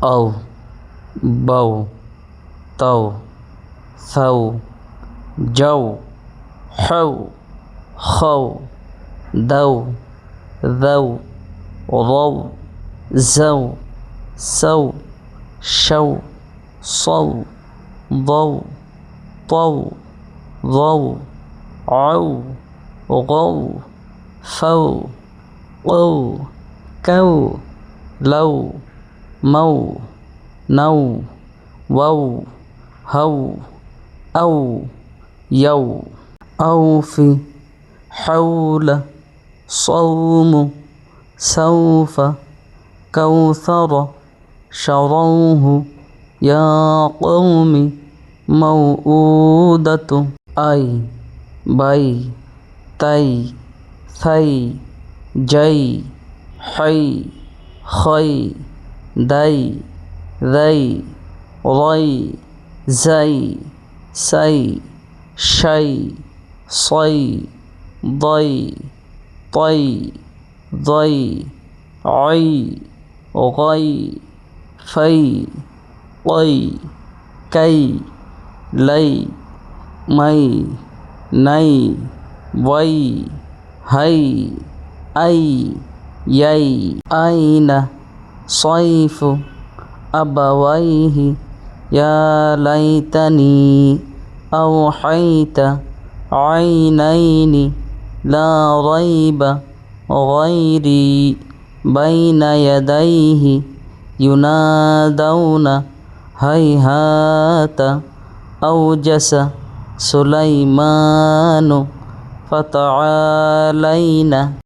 أو بو تو ثو جو حو خو دو ذو ضو زو سو شو صو ضو طو ضو عو غو فو قو كو لو مو نو وو هو أو يو أوفي حول صوم سوف كوثر شروه يا قوم موؤودة أي بي تي ثي جي حي خي دي ذي ري زي سي شي صي ضي طي ضي عي غي في طي كي لي مي ني وي هي أي يي أين صيف أبويه يا ليتني أوحيت عينين لا ريب غيري بين يديه ينادون هيهات أوجس سليمان فتعالين